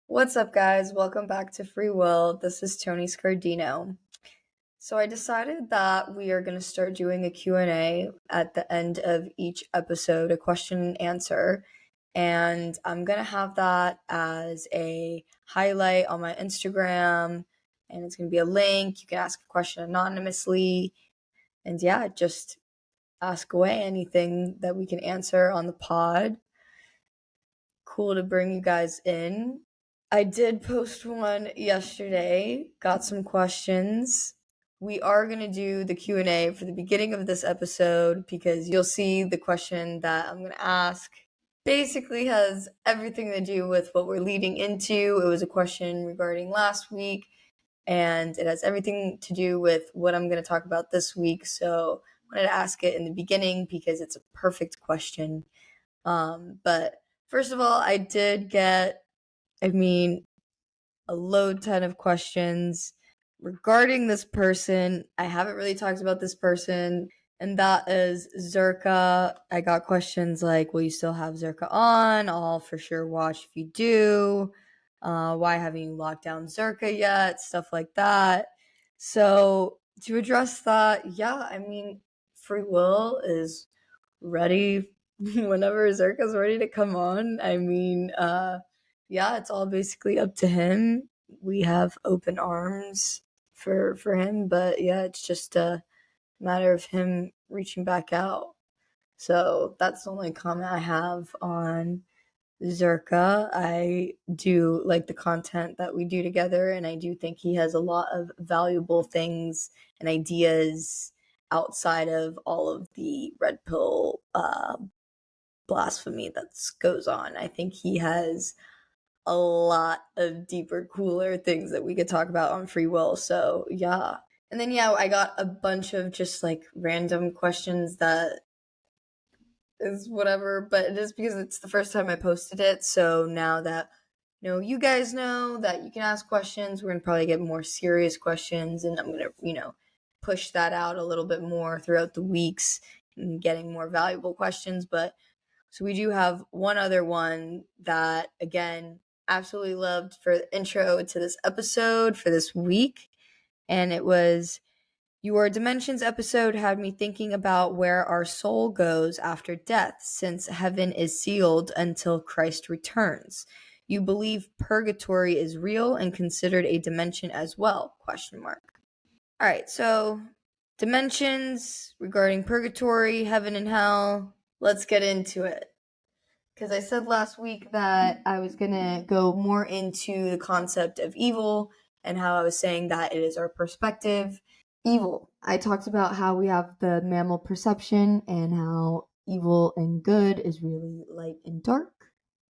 What's up, guys? Welcome back to Free Will. This is Tony Scardino. So I decided that we are going to start doing a Q&A at the end of each episode, a question and answer. And I'm going to have that as a highlight on my Instagram. And it's going to be a link. You can ask a question anonymously. And yeah, just ask away anything that we can answer on the pod. Cool to bring you guys in. I did post one yesterday, got some questions. We are going to do the Q&A for the beginning of this episode because you'll see the question that I'm going to ask basically has everything to do with what we're leading into. It was a question regarding last week, and it has everything to do with what I'm going to talk about this week. So I wanted to ask it in the beginning because it's a perfect question. But first of all, I did get a load ton of questions regarding this person. I haven't really talked about this person, and that is Zerka. I got questions like, will you still have Zerka on? I'll for sure watch if you do. Why haven't you locked down Zerka yet? Stuff like that. So to address that, free will is ready whenever Zerka's ready to come on. It's all basically up to him. We have open arms for him, but yeah, it's just a matter of him reaching back out. So that's the only comment I have on Zerka. I do like the content that we do together, and I do think he has a lot of valuable things and ideas outside of all of the red pill blasphemy that goes on. I think he has a lot of deeper, cooler things that we could talk about on free will. So yeah. And then I got a bunch of just like random questions that is whatever, but it is because it's the first time I posted it. So now that you guys know that you can ask questions, we're gonna probably get more serious questions, and I'm gonna push that out a little bit more throughout the weeks and getting more valuable questions. But so we do have one other one that, again, absolutely loved for the intro to this episode for this week. And it was, your Dimensions episode had me thinking about where our soul goes after death, since heaven is sealed until Christ returns. You believe purgatory is real and considered a dimension as well? Question mark. All right, so dimensions regarding purgatory, heaven and hell. Let's get into it. Because I said last week that I was going to go more into the concept of evil and how I was saying that it is our perspective. Evil. I talked about how we have the mammal perception and how evil and good is really light and dark,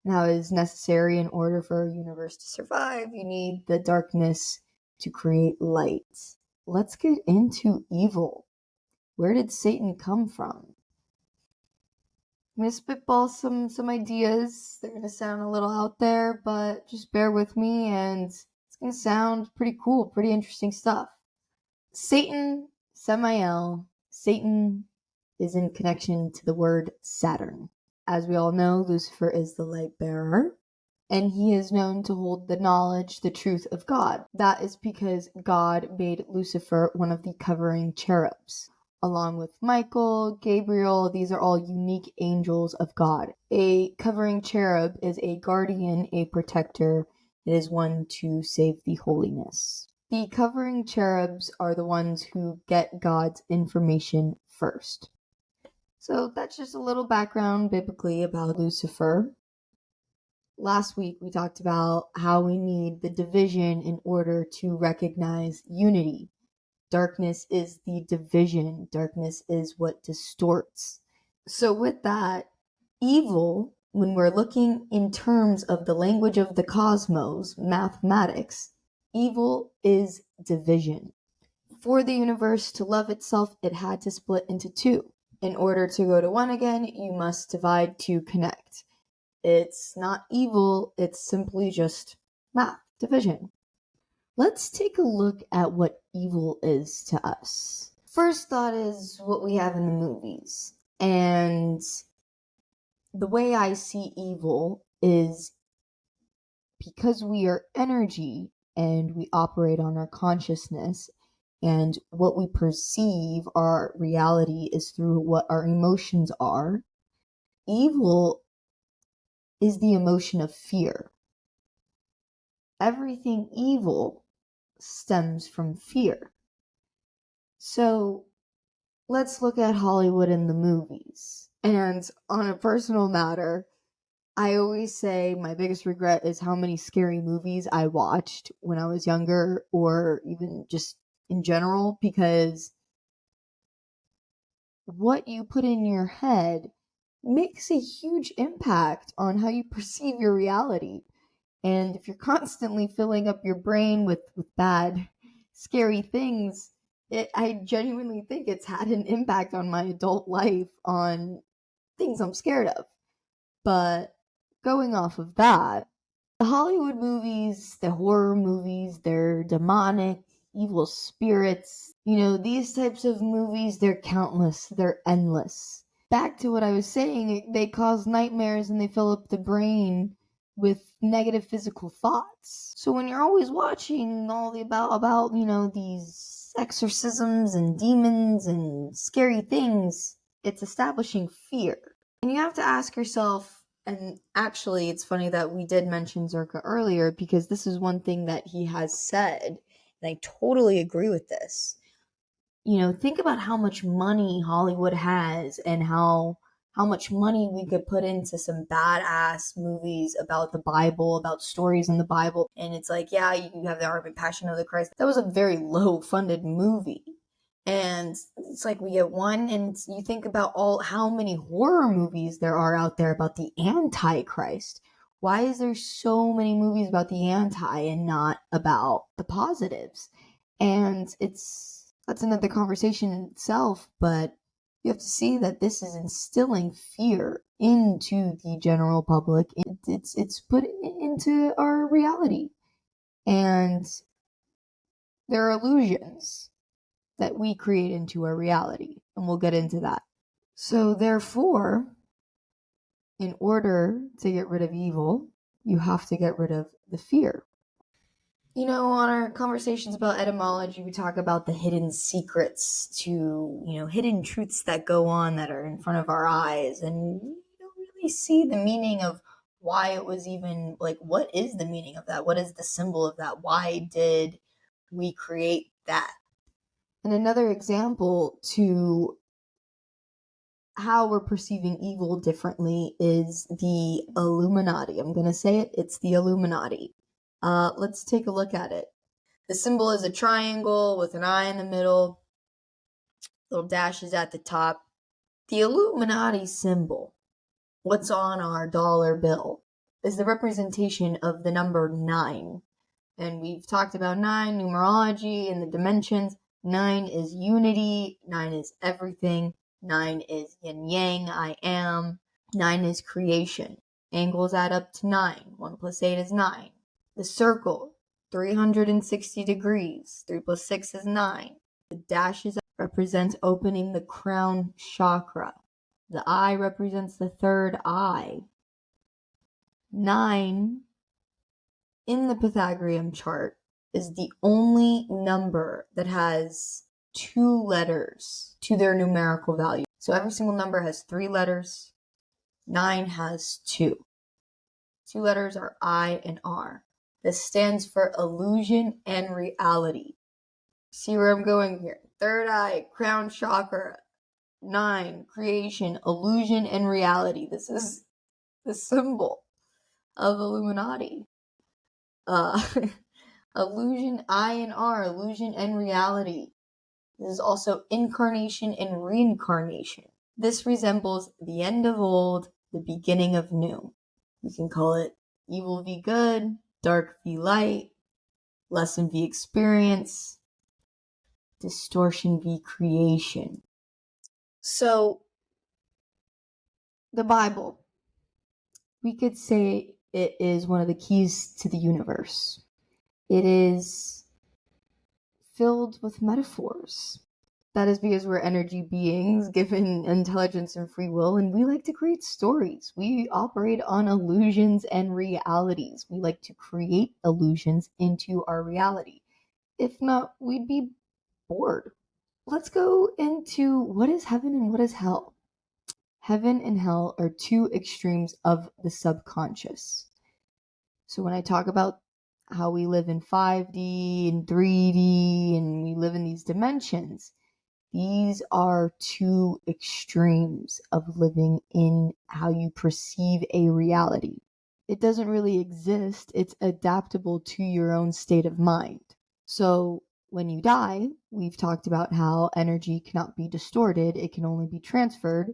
and how it is necessary in order for a universe to survive. You need the darkness to create light. Let's get into evil. Where did Satan come from? I'm going to spitball some ideas. They're going to sound a little out there, but just bear with me, and it's going to sound pretty cool, pretty interesting stuff. Satan, Samael, Satan is in connection to the word Saturn. As we all know, Lucifer is the light bearer, and he is known to hold the knowledge, the truth of God. That is because God made Lucifer one of the covering cherubs. Along with Michael, Gabriel, these are all unique angels of God. A covering cherub is a guardian, a protector. It is one to save the holiness. The covering cherubs are the ones who get God's information first. So that's just a little background biblically about Lucifer. Last week we talked about how we need the division in order to recognize unity. Darkness is the division. Darkness is what distorts. So with that, evil, when we're looking in terms of the language of the cosmos, mathematics, evil is division. For the universe to love itself, it had to split into two. In order to go to one again, you must divide to connect. It's not evil, it's simply just math, division. Let's take a look at what evil is to us. First thought is what we have in the movies. And the way I see evil is because we are energy and we operate on our consciousness, and what we perceive our reality is through what our emotions are, evil is the emotion of fear. Everything evil stems from fear. So let's look at Hollywood and the movies. And on a personal matter, I always say my biggest regret is how many scary movies I watched when I was younger, or even just in general, because what you put in your head makes a huge impact on how you perceive your reality. And if you're constantly filling up your brain with bad, scary things, I genuinely think it's had an impact on my adult life, on things I'm scared of. But going off of that, the Hollywood movies, the horror movies, they're demonic, evil spirits. These types of movies, they're countless, they're endless. Back to what I was saying, they cause nightmares and they fill up the brain with negative physical thoughts. So when you're always watching all the about these exorcisms and demons and scary things, it's establishing fear. And you have to ask yourself, and actually it's funny that we did mention Zerka earlier, because this is one thing that he has said, and I totally agree with this. Think about how much money Hollywood has and how much money we could put into some badass movies about the Bible, about stories in the Bible. And it's like, yeah, you have the Art and Passion of the Christ. That was a very low funded movie. And it's like we get one, and you think about how many horror movies there are out there about the Antichrist. Why is there so many movies about the anti and not about the positives? And that's another conversation in itself, but you have to see that this is instilling fear into the general public. It's put into our reality. And there are illusions that we create into our reality, and we'll get into that. So therefore, in order to get rid of evil, you have to get rid of the fear. On our conversations about etymology, we talk about the hidden secrets to, hidden truths that go on that are in front of our eyes, and you don't really see the meaning of why it was even, like, what is the meaning of that? What is the symbol of that? Why did we create that? And another example to how we're perceiving evil differently is the Illuminati. I'm going to say it. It's the Illuminati. Let's take a look at it. The symbol is a triangle with an eye in the middle, little dashes at the top. The Illuminati symbol, what's on our dollar bill, is the representation of the number 9. And we've talked about 9, numerology, and the dimensions. 9 is unity, 9 is everything, 9 is yin yang, I am. 9 is creation. Angles add up to 9. 1 plus 8 is 9. The circle, 360 degrees. 3 plus 6 is 9. The dashes represent opening the crown chakra. The eye represents the third eye. 9 in the Pythagorean chart is the only number that has 2 letters to their numerical value. So every single number has 3 letters. 9 has 2. 2 letters are I and R. This stands for illusion and reality. See where I'm going here? Third eye, crown chakra, 9, creation, illusion and reality. This is the symbol of Illuminati. Illusion, I and R, illusion and reality. This is also incarnation and reincarnation. This resembles the end of old, the beginning of new. We can call it evil v good, dark v light, lesson v experience, distortion v creation. So, the Bible, we could say it is one of the keys to the universe. It is filled with metaphors. That is because we're energy beings given intelligence and free will, and we like to create stories. We operate on illusions and realities. We like to create illusions into our reality. If not, we'd be bored. Let's go into what is heaven and what is hell. Heaven and hell are two extremes of the subconscious. So when I talk about how we live in 5D and 3D and we live in these dimensions, these are two extremes of living in how you perceive a reality. It doesn't really exist, it's adaptable to your own state of mind. So when you die, we've talked about how energy cannot be distorted, it can only be transferred.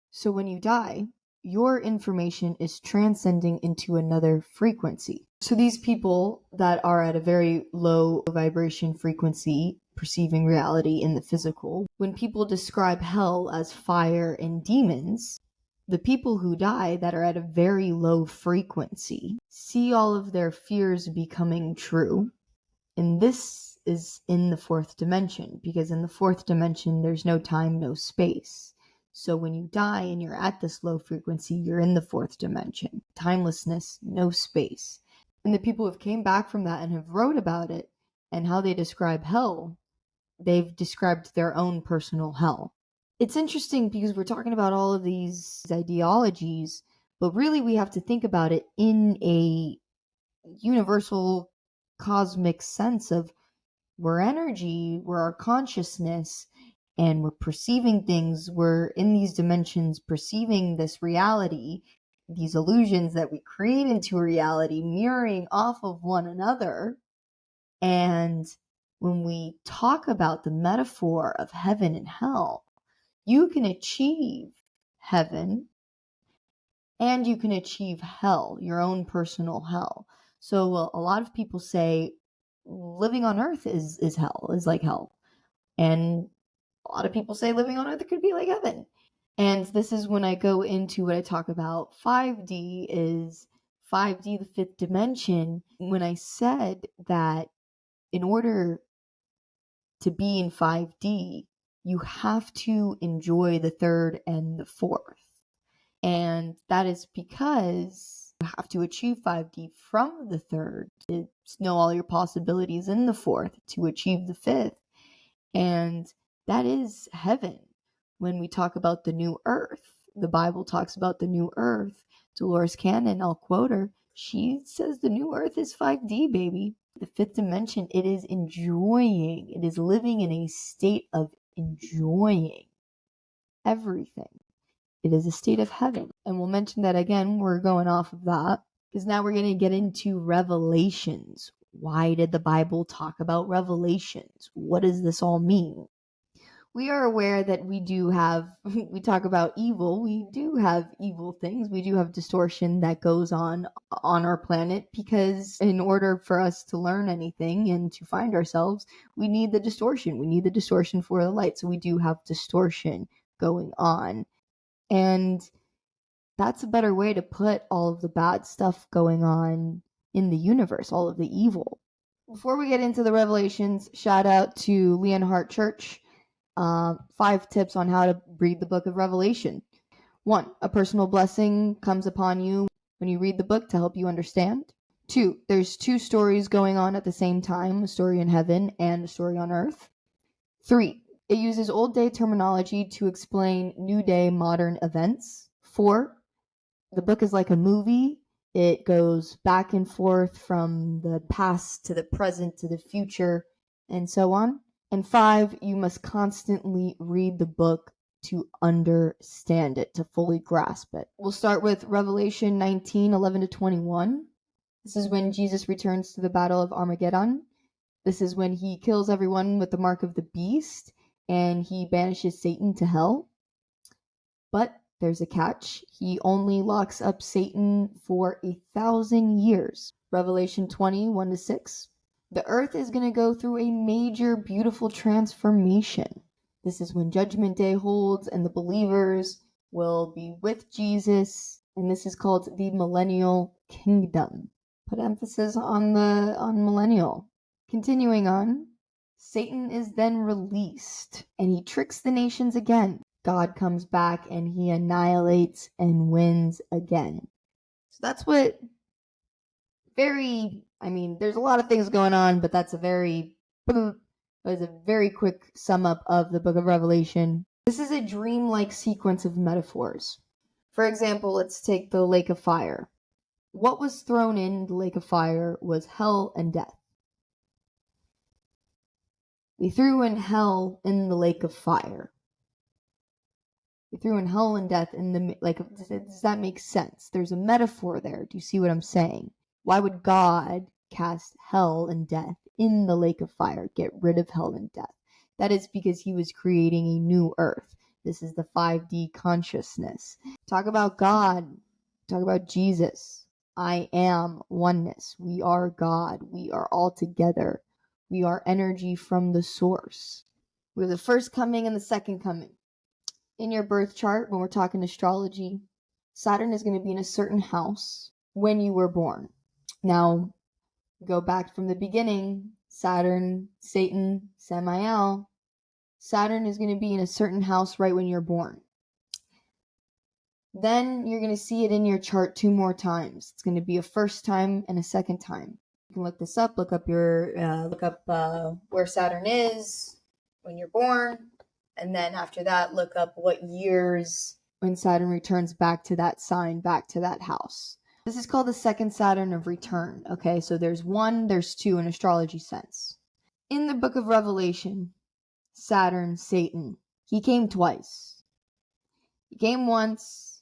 So when you die, your information is transcending into another frequency. So these people that are at a very low vibration frequency, perceiving reality in the physical, when people describe hell as fire and demons, the people who die that are at a very low frequency see all of their fears becoming true. And this is in the fourth dimension, because in the fourth dimension, there's no time, no space. So when you die and you're at this low frequency, you're in the fourth dimension. Timelessness, no space. And the people who came back from that and have wrote about it and how they describe hell, they've described their own personal hell. It's interesting because we're talking about all of these ideologies, but really we have to think about it in a universal cosmic sense of we're energy, we're our consciousness, and we're perceiving things. We're in these dimensions perceiving this reality, these illusions that we create into reality, mirroring off of one another. And when we talk about the metaphor of heaven and hell, you can achieve heaven and you can achieve hell, your own personal hell. So a lot of people say living on earth is hell, is like hell. And a lot of people say living on earth could be like heaven. And this is when I go into what I talk about 5D is 5D, the fifth dimension. When I said that in order to be in 5D, you have to enjoy the third and the fourth. And that is because you have to achieve 5D from the third to know all your possibilities in the fourth to achieve the fifth. And that is heaven. When we talk about the new earth, the Bible talks about the new earth. Dolores Cannon, I'll quote her, she says the new earth is 5D, baby. The fifth dimension, it is enjoying. It is living in a state of enjoying everything. It is a state of heaven. And we'll mention that again. We're going off of that because now we're going to get into revelations. Why did the Bible talk about revelations? What does this all mean? We are aware that we do have, we talk about evil, we do have evil things, we do have distortion that goes on our planet, because in order for us to learn anything and to find ourselves, we need the distortion. We need the distortion for the light. So we do have distortion going on. And that's a better way to put all of the bad stuff going on in the universe, all of the evil. Before we get into the revelations, shout out to Leonhardt Church. 5 tips on how to read the book of Revelation. 1. A personal blessing comes upon you when you read the book to help you understand. 2. There's 2 stories going on at the same time, a story in heaven and a story on earth. 3. It uses old day terminology to explain new day modern events. 4. The book is like a movie. It goes back and forth from the past to the present to the future and so on. And 5, you must constantly read the book to understand it, to fully grasp it. We'll start with Revelation 19:11-21. This is when Jesus returns to the Battle of Armageddon. This is when he kills everyone with the mark of the beast, and he banishes Satan to hell. But there's a catch. He only locks up Satan for 1,000 years. Revelation 20:1-6. The earth is going to go through a major, beautiful transformation. This is when Judgment Day holds and the believers will be with Jesus. And this is called the Millennial Kingdom. Put emphasis on millennial. Continuing on, Satan is then released, and he tricks the nations again. God comes back and he annihilates and wins again. So that's what there's a lot of things going on, but that's a very quick sum up of the book of Revelation. This is a dreamlike sequence of metaphors. For example, let's take the lake of fire. What was thrown in the lake of fire was hell and death. We threw in hell in the lake of fire. We threw in hell and death in the lake of... Does that make sense? There's a metaphor there. Do you see what I'm saying? Why would God cast hell and death in the lake of fire? Get rid of hell and death. That is because he was creating a new earth. This is the 5D consciousness. Talk about God. Talk about Jesus. I am oneness. We are God. We are all together. We are energy from the source. We're the first coming and the second coming. In your birth chart, when we're talking astrology, Saturn is going to be in a certain house when you were born. Now, go back from the beginning. Saturn, Satan, Samael. Saturn is going to be in a certain house right when you're born. Then you're going to see it in your chart 2 more times. It's going to be a first time and a second time. You can look this up. Look up where Saturn is when you're born, and then after that, look up what years when Saturn returns back to that sign, back to that house. This is called the second Saturn of return. Okay, so there's 1, there's 2 in astrology sense. In the book of Revelation, Saturn, Satan, he came twice. He came once,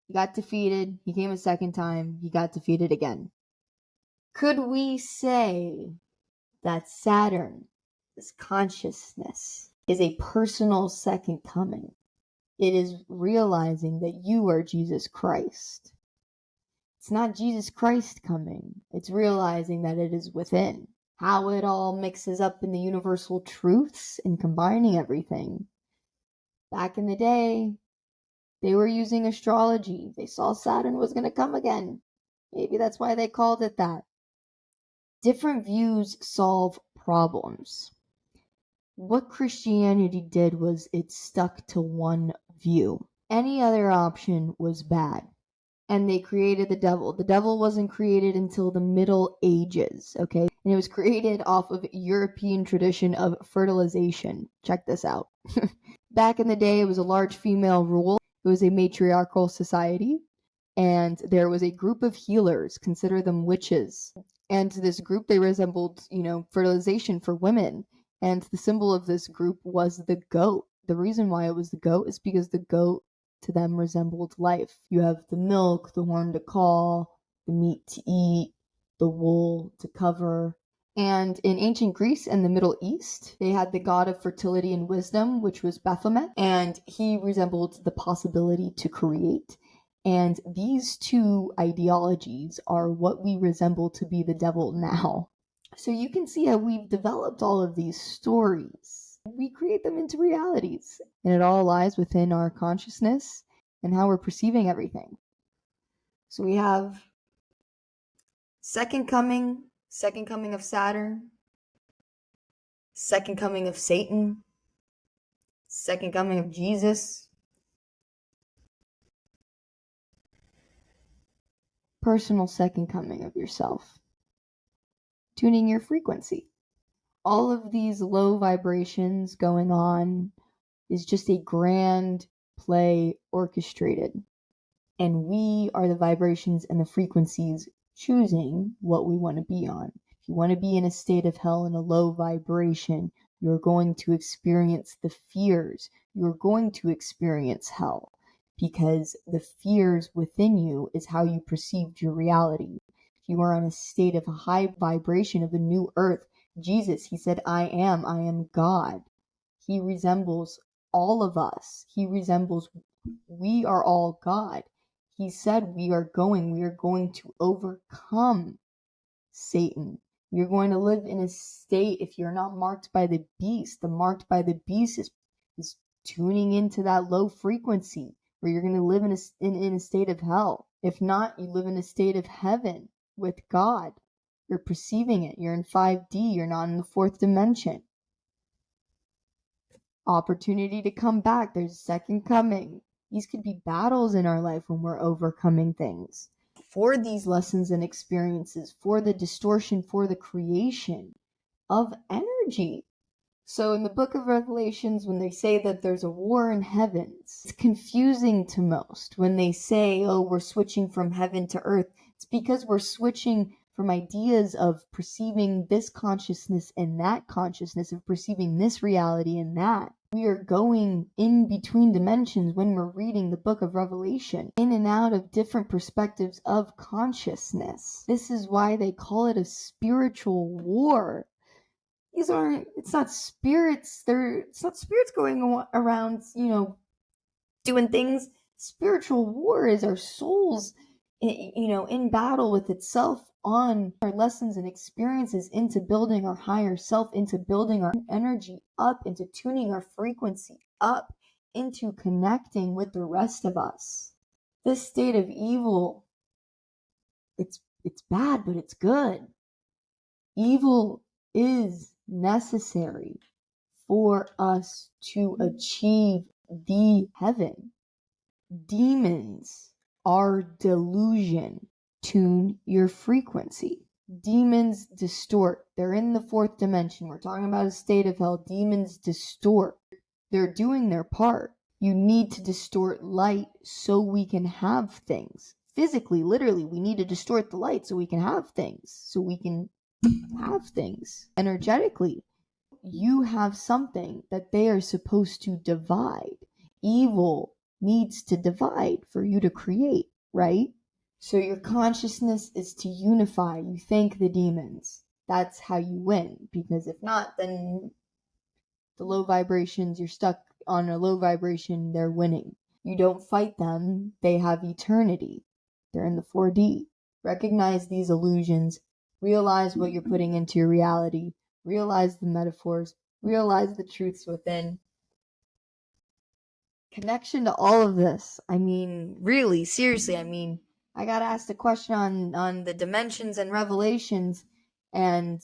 he got defeated. He came a second time, he got defeated again. Could we say that Saturn, this consciousness, is a personal second coming? It is realizing that you are Jesus Christ. It's not Jesus Christ coming. It's realizing that it is within. How it all mixes up in the universal truths and combining everything. Back in the day, they were using astrology. They saw Saturn was going to come again. Maybe that's why they called it that. Different views solve problems. What Christianity did was it stuck to one view. Any other option was bad. And they created the devil. The devil wasn't created until the Middle Ages, okay? And it was created off of European tradition of fertilization. Check this out. Back in the day, it was a large female rule. It was a matriarchal society. And there was a group of healers, consider them witches. And this group, they resembled, fertilization for women. And the symbol of this group was the goat. The reason why it was the goat is because the goat to them resembled life. You have the milk, the horn to call, the meat to eat, the wool to cover. And in ancient Greece and the Middle East, they had the god of fertility and wisdom, which was Baphomet, and he resembled the possibility to create. And these 2 ideologies are what we resemble to be the devil now. So you can see how we've developed all of these stories. We create them into realities, and it all lies within our consciousness and how we're perceiving everything. So we have second coming of Saturn, second coming of Satan, second coming of Jesus, personal second coming of yourself, tuning your frequency. All of these low vibrations going on is just a grand play orchestrated. And we are the vibrations and the frequencies choosing what we want to be on. If you want to be in a state of hell in a low vibration, you're going to experience the fears. You're going to experience hell because the fears within you is how you perceived your reality. If you are on a state of a high vibration of the new earth, Jesus, he said, I am God. He resembles all of us. We are all God. He said we are going to overcome Satan. You're going to live in a state, if you're not marked by the beast, the marked by the beast is tuning into that low frequency where you're going to live in a state of hell. If not, you live in a state of heaven with God. You're perceiving it. You're in 5D. You're not in the fourth dimension. Opportunity to come back. There's a second coming. These could be battles in our life when we're overcoming things. For these lessons and experiences, for the distortion, for the creation of energy. So in the book of Revelations, when they say that there's a war in heavens, it's confusing to most. When they say, oh, we're switching from heaven to earth, it's because we're switching from ideas of perceiving this consciousness and that consciousness, of perceiving this reality and that. We are going in between dimensions when we're reading the book of Revelation, in and out of different perspectives of consciousness. This is why they call it a spiritual war. It's not spirits going around, doing things. Spiritual war is our souls, in battle with itself on our lessons and experiences, into building our higher self, into building our energy up, into tuning our frequency up, into connecting with the rest of us. This state of evil, it's bad, but it's good. Evil is necessary for us to achieve the heaven. Demons are delusion. Tune your frequency. Demons distort. They're in the fourth dimension. We're talking about a state of hell. Demons distort. They're doing their part. You need to distort light so we can have things. Physically, literally, we need to distort the light so we can have things. So we can have things. Energetically, you have something that they are supposed to divide. Evil needs to divide for you to create, right? So your consciousness is to unify. You thank the demons. That's how you win. Because if not, then the low vibrations, you're stuck on a low vibration, they're winning. You don't fight them. They have eternity. They're in the 4D. Recognize these illusions. Realize what you're putting into your reality. Realize the metaphors. Realize the truths within. Connection to all of this. Really, seriously, I got asked a question on the dimensions and revelations, and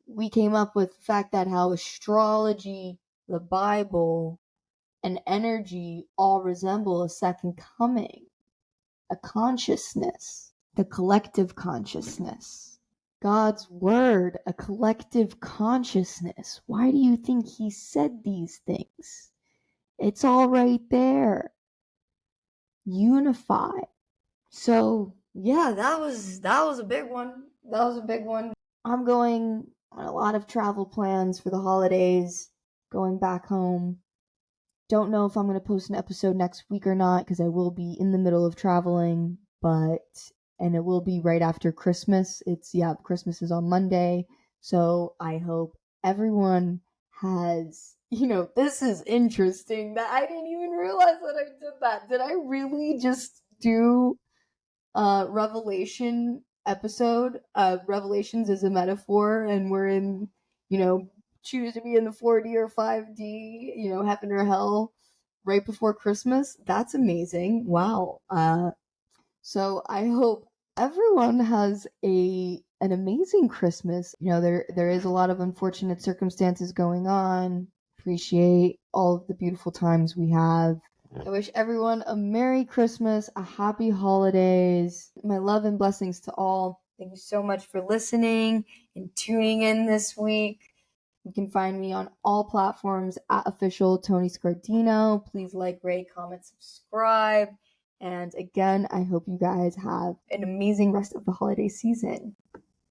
we came up with the fact that how astrology, the Bible, and energy all resemble a second coming, a consciousness, the collective consciousness. God's word, a collective consciousness. Why do you think he said these things? It's all right there. Unify. So, yeah, that was a big one. That was a big one. I'm going on a lot of travel plans for the holidays, going back home. Don't know if I'm going to post an episode next week or not, because I will be in the middle of traveling, and it will be right after Christmas. Christmas is on Monday, so I hope everyone has, this is interesting that I didn't even realize that I did that. Did I really just do a Revelation episode? Revelations is a metaphor, and we're in, choose to be in the 4D or 5D, heaven or hell, right before Christmas. That's amazing. Wow. So I hope everyone has an amazing Christmas. There is a lot of unfortunate circumstances going on. Appreciate all of the beautiful times we have. I wish everyone a Merry Christmas, a Happy Holidays. My love and blessings to all. Thank you so much for listening and tuning in this week. You can find me on all platforms at official Tony Scardino. Please like, rate, comment, subscribe. And again, I hope you guys have an amazing rest of the holiday season.